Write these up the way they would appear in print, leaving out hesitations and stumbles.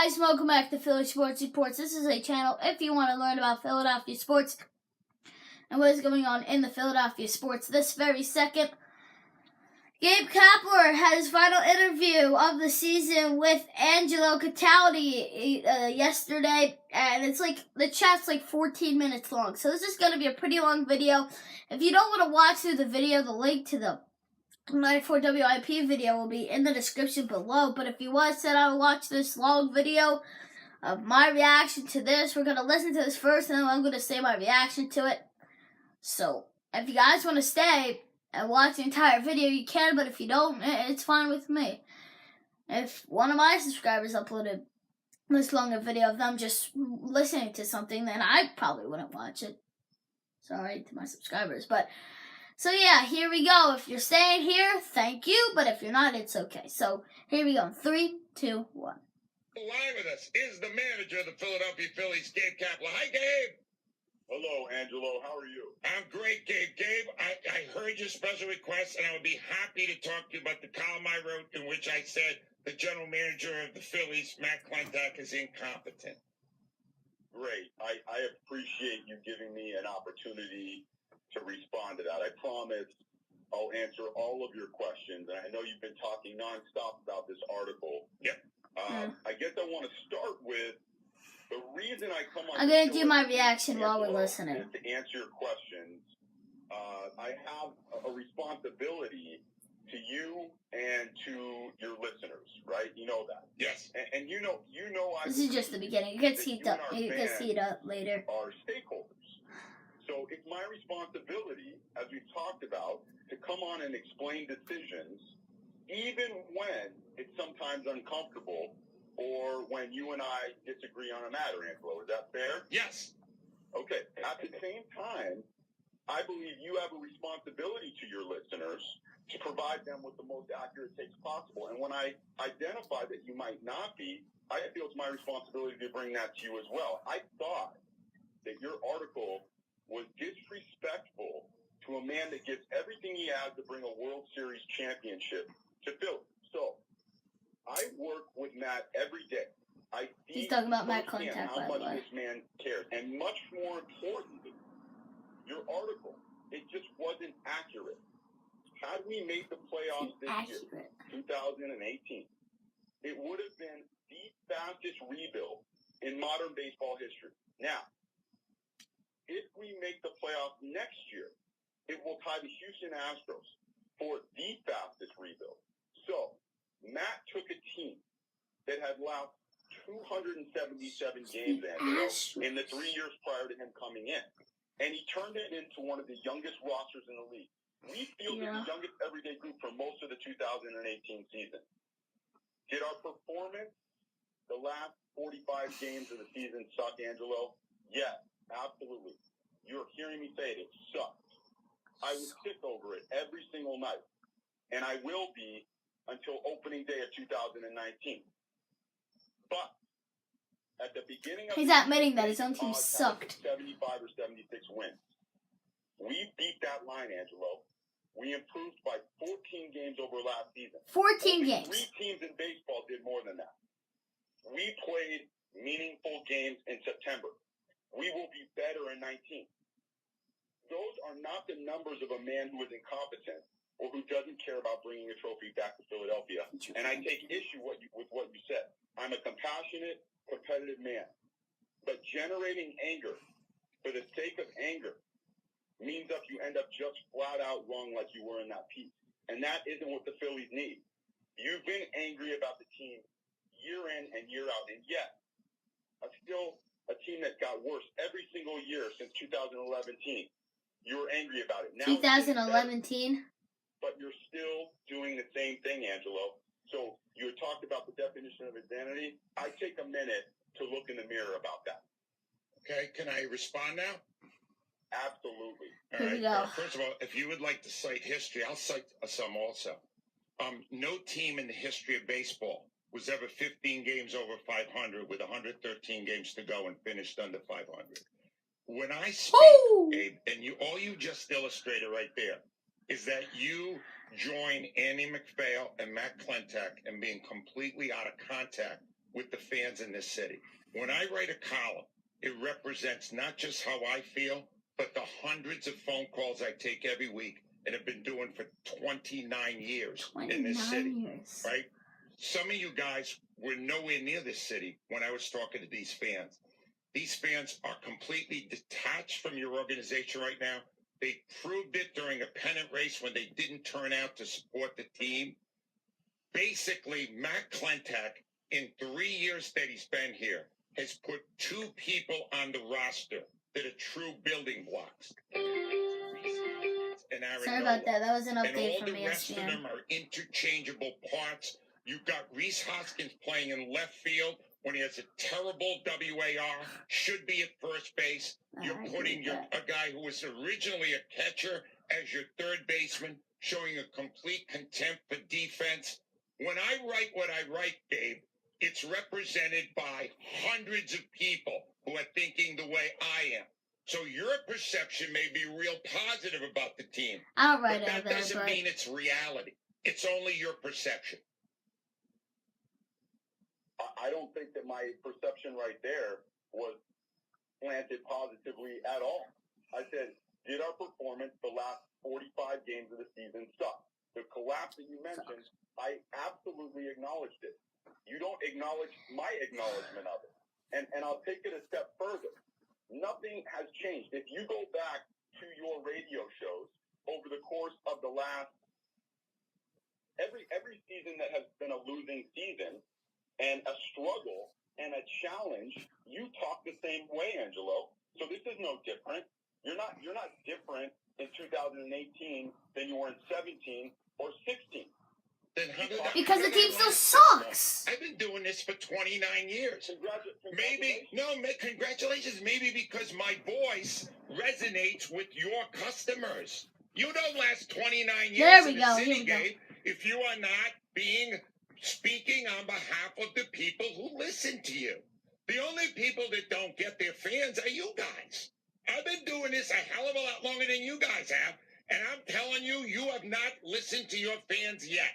guys, welcome back to Philly Sports Reports. This is a channel if you want to learn about Philadelphia sports and what is going on in the Philadelphia sports this very second. Gabe Kapler had his final interview of the season with Angelo Cataldi yesterday, and it's like the chat's like 14 minutes long. So this is going to be a pretty long video. If you don't want to watch through the video, the link to the 94 WIP video will be in the description below. But if you want to sit down and watch this long video of my reaction to this, we're going to listen to this first, and then I'm going to say my reaction to it. So if you guys want to stay and watch the entire video, you can, but if you don't, it's fine with me. If one of my subscribers uploaded this long a video of them just listening to something, then I probably wouldn't watch it. Sorry to my subscribers, but so yeah, here we go. If you're staying here, thank you, but if you're not, it's okay. So here we go. 3, 2, 1. Live with us is the manager of the Philadelphia Phillies, Gabe Kapler. Hi, Gabe. Hello, Angelo. How are you? I'm great, Gabe. Gabe, I heard your special request, and I would be happy to talk to you about the column I wrote in which I said the general manager of the Phillies, Matt Klentak, is incompetent. Great. I appreciate you giving me an opportunity to respond to that. I promise I'll answer all of your questions. And I know you've been talking nonstop about this article. Yep. I guess I want to start with the reason I come on. I'm going to do my reaction while we're listening. To answer your questions, I have a responsibility to you and to your listeners, right? You know that. Yes. And you know. This is just the beginning. It gets heated up. It gets heated up later. Our stakeholders. So it's my responsibility, as we've talked about, to come on and explain decisions, even when it's sometimes uncomfortable or when you and I disagree on a matter, Angelo. Is that fair? Yes. Okay. At the same time, I believe you have a responsibility to your listeners to provide them with the most accurate takes possible. And when I identify that you might not be, I feel it's my responsibility to bring that to you as well. I thought that your article was disrespectful to a man that gives everything he has to bring a World Series championship to Philly. So, I work with Matt every day. I see He's talking about Matt Klentak, how by the much way. this man cares. And much more importantly, your article, it just wasn't accurate. Had we made the playoffs this year, 2018, it would have been the fastest rebuild in modern baseball history. Now, if we make the playoffs next year, it will tie the Houston Astros for the fastest rebuild. So, Matt took a team that had lost 277 games in the 3 years prior to him coming in. And he turned it into one of the youngest rosters in the league. We fielded the youngest everyday group for most of the 2018 season. Did our performance the last 45 games of the season suck, Angelo? Yes. Absolutely. You're hearing me say it. It sucked. I was sick over it every single night. And I will be until opening day of 2019. But at the beginning of he's admitting that his own team sucked. 75 or 76 wins. We beat that line, Angelo. We improved by 14 games over last season. 14 games. 3 teams in baseball did more than that. We played meaningful games in September. We will be better in 19. Those are not the numbers of a man who is incompetent or who doesn't care about bringing a trophy back to Philadelphia. And I take issue with what you said. I'm a compassionate, competitive man. But generating anger for the sake of anger means that you end up just flat out wrong like you were in that piece. And that isn't what the Phillies need. You've been angry about the team year in and year out. And yet, still a team that got worse every single year since 2011. You were angry about it. Now 2011. But you're still doing the same thing, Angelo. So you had talked about the definition of identity. I take a minute to look in the mirror about that. Okay, can I respond now? Absolutely. All Here we right. go. First of all, if you would like to cite history, I'll cite some also. No team in the history of baseball was ever 15 games over 500 with 113 games to go and finished under 500. When I speak, Gabe, and all you just illustrated right there is that you join Andy MacPhail and Matt Klentak in being completely out of contact with the fans in this city. When I write a column, it represents not just how I feel, but the hundreds of phone calls I take every week and have been doing for 29 years in this city. 29 years. Right? Some of you guys were nowhere near this city when I was talking to these fans. These fans are completely detached from your organization right now. They proved it during a pennant race when they didn't turn out to support the team. Basically, Matt Klentak, in 3 years that he's been here, has put 2 people on the roster that are true building blocks. Sorry about that. That was an update from And all the rest of ESPN. them are interchangeable parts. You've got Reese Hoskins playing in left field when he has a terrible WAR, should be at first base. You're putting a guy who was originally a catcher as your third baseman, showing a complete contempt for defense. When I write what I write, Gabe, it's represented by hundreds of people who are thinking the way I am. So your perception may be real positive about the team. I don't write but out that there, doesn't mean it's reality. It's only your perception. I don't think that my perception right there was planted positively at all. I said, did our performance the last 45 games of the season suck? The collapse that you mentioned, I absolutely acknowledged it. You don't acknowledge my acknowledgement of it. And I'll take it a step further. Nothing has changed. If you go back to your radio shows over the course of the last every season that has been a losing season and a struggle and a challenge, you talk the same way, Angelo. So this is no different. You're not different in 2018 than you were in 17 or 16. Then because the team still sucks. I've been doing this for 29 years. Congratulations. Maybe because my voice resonates with your customers. You don't last 29 years in the city, Gabe, if you are not speaking on behalf of the people who listen to you. The only people that don't get their fans are you guys. I've been doing this a hell of a lot longer than you guys have, and I'm telling you, you have not listened to your fans yet.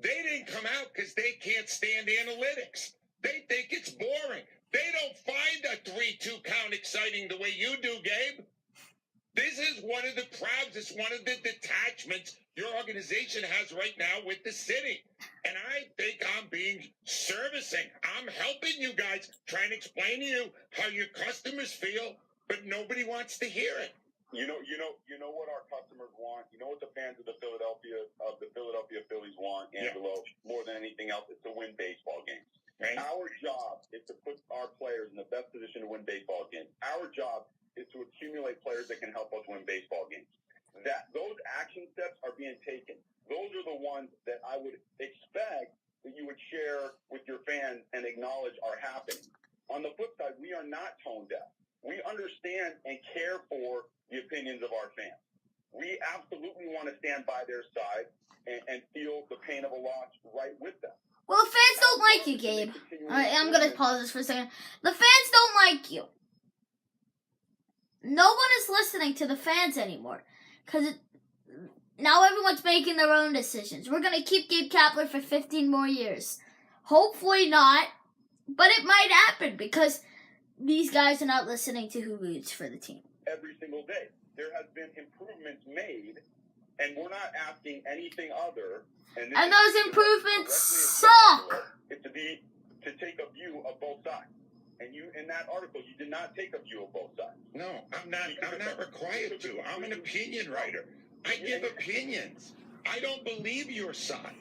They didn't come out because they can't stand analytics. They think it's boring. They don't find a 3-2 count exciting the way you do, Gabe. This is one of the problems. It's one of the detachments your organization has right now with the city. And I think I'm being servicing. I'm helping you guys, trying to explain to you how your customers feel, but nobody wants to hear it. You know what our customers want. You know what the fans of the Philadelphia Phillies want, Angelo, more than anything else, is to win baseball games. Right. Our job is to put our players in the best position to win baseball games. Our job is to accumulate players that can help us win baseball games. Those action steps are being taken. Those are the ones that I would expect that you would share with your fans and acknowledge are happening. On the flip side, we are not tone deaf. We understand and care for the opinions of our fans. We absolutely want to stand by their side and feel the pain of a loss right with them. Well, the fans don't like you, Gabe. I'm going to pause this for a second. The fans don't like you. No one is listening to the fans anymore. Because now everyone's making their own decisions. We're going to keep Gabe Kapler for 15 more years. Hopefully not. But it might happen because these guys are not listening to who roots for the team. Every single day. There has been improvements made, and we're not asking anything other. And those improvements suck. It's to take a view of both sides. And you, in that article, you did not take a view of both sides. No, I'm not required to. I'm an opinion writer. I give opinions. I don't believe your side.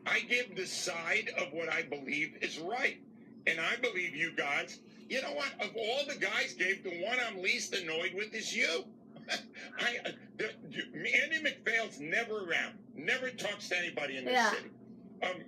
I give the side of what I believe is right. And I believe you guys, you know what? Of all the guys, Gabe, the one I'm least annoyed with is you. Andy McPhail's never around. Never talks to anybody in this city.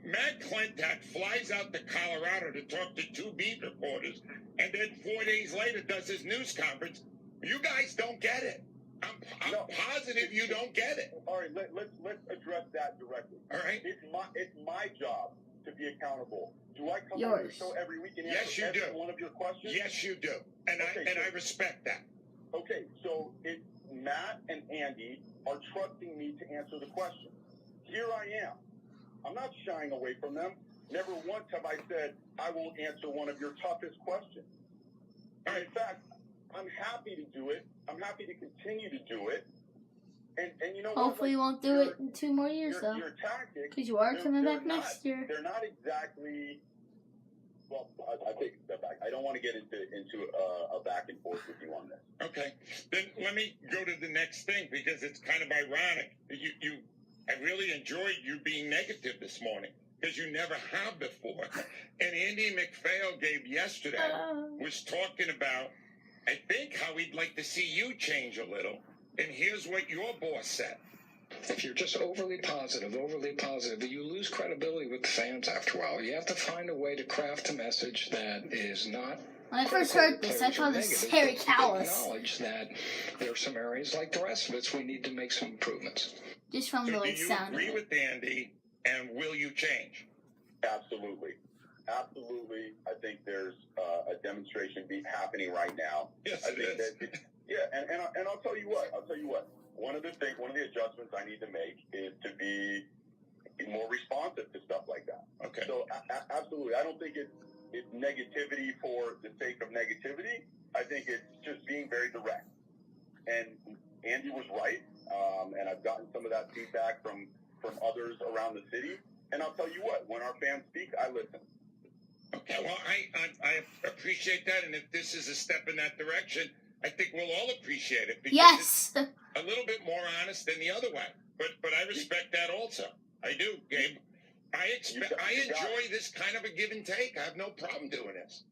Matt Klentak flies out to Colorado to talk to 2 beat reporters, and then 4 days later does his news conference. You guys don't get it. I'm positive you don't get it. All right, let's address that directly. All right. It's my job to be accountable. Do I come on your show every week and answer every one of your questions? Yes, you do. And I respect that. Okay, so Matt and Andy are trusting me to answer the question. Here I am. I'm not shying away from them. Never once have I said, I will answer one of your toughest questions. And in fact, I'm happy to do it. I'm happy to continue to do it. And you know Hopefully what? you won't do it in 2 more years, though. Your tactics, Because you are coming back next year. They're not exactly... Well, I take a step back. I don't want to get into a back and forth with you on this. Okay. Then let me go to the next thing, because it's kind of ironic. I really enjoyed you being negative this morning, because you never have before. And Andy McPhail, Gabe, yesterday was talking about, I think, how he'd like to see you change a little. And here's what your boss said. If you're just overly positive, you lose credibility with the fans after a while. You have to find a way to craft a message that is not... When I first heard this, I thought this was very callous. Acknowledge that there are some areas, like the rest of us, we need to make some improvements. Just from the sound of it. Do you agree with Andy, and will you change? Absolutely. Absolutely. I think there's a demonstration happening right now. Yes, it is. Yeah, and I'll tell you what. One of the adjustments I need to make is to be more responsive to stuff like that. Okay. So absolutely, I don't think it's negativity for the sake of negativity. I think it's just being very direct. And Andy was right, and I've gotten some of that feedback from others around the city. And I'll tell you what, when our fans speak, I listen. Okay, well, I appreciate that, and if this is a step in that direction, I think we'll all appreciate it. Because yes! It's a little bit more honest than the other way. But I respect that also. I do, Gabe. I enjoy this kind of a give and take. I have no problem doing this.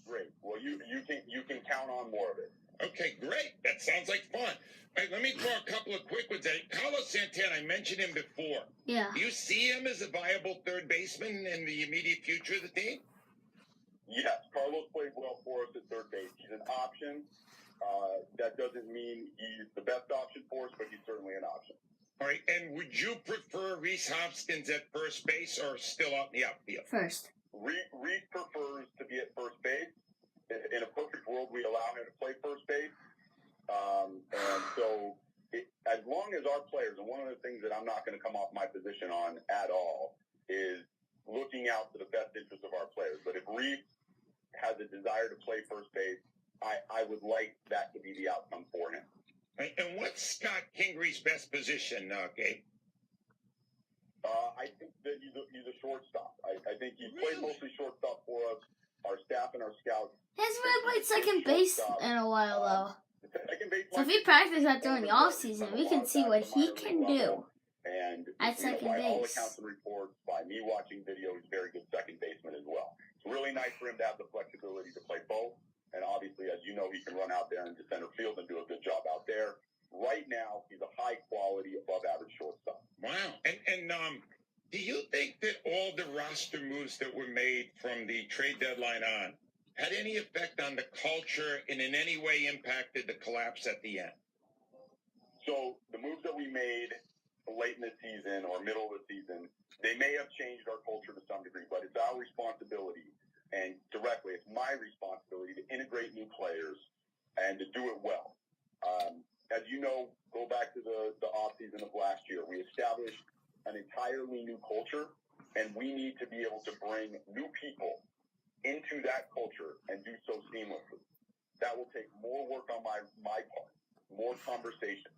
Great. Well, you can count on more of it. Okay, great. That sounds like fun. All right, let me throw a couple of quick ones. Carlos Santana, I mentioned him before. Yeah. Do you see him as a viable third baseman in the immediate future of the team? Yes, Carlos played well for us at third base. He's an option. That doesn't mean he's the best option for us, but he's certainly an option. All right, and would you prefer Reese Hopkins at first base or still out in the outfield? First. Reese prefers to be at first base. In a perfect world, we allow him to play first base. And so as long as our players, and one of the things that I'm not going to come off my position on at all is looking out for the best interest of our players. But if Reese has a desire to play first base, I would like that to be the outcome for him. Right. And what's Scott Kingery's best position, Gabe? I think that he's a shortstop. I think he's played mostly shortstop for us. Our staff and our scouts. He hasn't really played second base in a while, though. So if he practices that during the off season, we can see what he can do at second by all base. accounts and reports, by me watching video, he's a very good second baseman as well. It's really nice for him to have the flexibility to play both. And obviously, as you know, he can run out there into center field and do a good job out there. Right now, he's a high-quality, above-average shortstop. Wow. And do you think that all the roster moves that were made from the trade deadline on had any effect on the culture and in any way impacted the collapse at the end? So the moves that we made late in the season or middle of the season, they may have changed our culture to some degree, but it's our responsibility. And directly, it's my responsibility to integrate new players and to do it well. As you know, go back to the offseason of last year. We established an entirely new culture, and we need to be able to bring new people into that culture and do so seamlessly. That will take more work on my part, more conversation,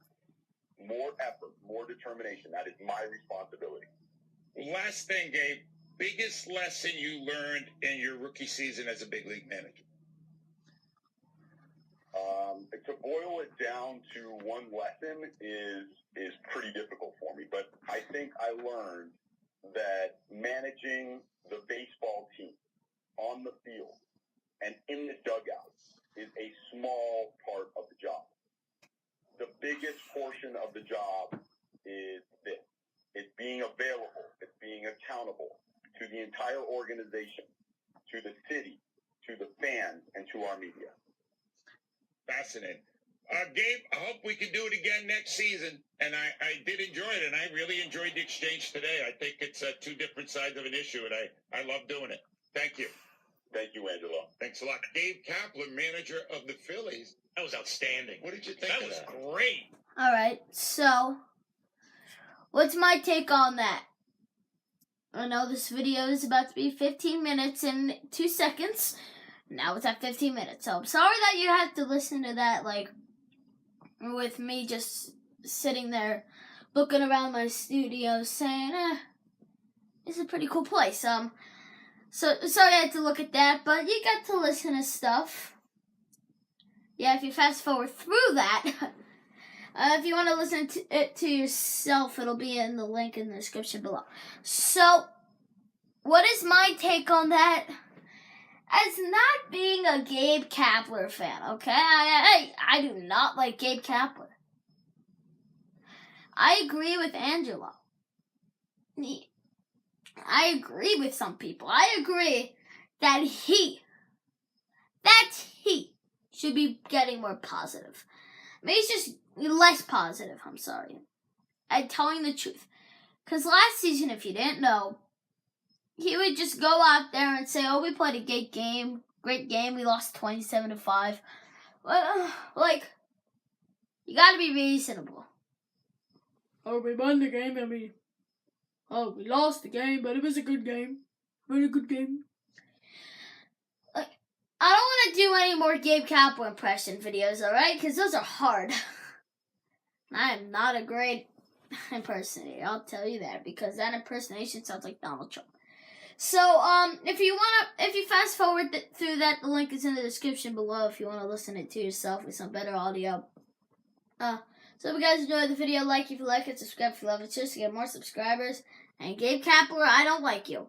more effort, more determination. That is my responsibility. Last thing, Gabe. Biggest lesson you learned in your rookie season as a big league manager? To boil it down to one lesson is pretty difficult for me, but I think I learned that managing the baseball team on the field and in the dugout is a small part of the job. The biggest portion of the job is this. It's being available. It's being accountable to the entire organization, to the city, to the fans, and to our media. Fascinating. Gabe, I hope we can do it again next season. And I did enjoy it, and I really enjoyed the exchange today. I think it's two different sides of an issue, and I love doing it. Thank you. Thank you, Angelo. Thanks a lot. Gabe Kapler, manager of the Phillies. That was outstanding. What did you think of that? That was great. All right, so what's my take on that? I know this video is about to be 15 minutes and 2 seconds. Now it's at 15 minutes. So I'm sorry that you had to listen to that, like, with me just sitting there looking around my studio saying, it's a pretty cool place. So sorry I had to look at that, but you got to listen to stuff. Yeah, if you fast forward through that, if you want to listen to it to yourself, it'll be in the link in the description below. So, what is my take on that? As not being a Gabe Kapler fan, okay? I do not like Gabe Kapler. I agree with Angelo. I agree with some people. I agree that he should be getting more positive. Maybe he's just less positive, I'm sorry. I'm telling the truth. Because last season, if you didn't know, he would just go out there and say, we played a great game, we lost 27-5. Like, you gotta be reasonable. We won the game, we lost the game, but it was a good game. Really good game. Like, I don't want to do any more Gabe Kapler impression videos, alright? Because those are hard. I am not a great impersonator, I'll tell you that, because that impersonation sounds like Donald Trump. So, if you fast forward through that, the link is in the description below if you want to listen it to yourself with some better audio. So if you guys enjoyed the video, like if you like it, subscribe if you love it, just to get more subscribers. And Gabe Kapler, I don't like you.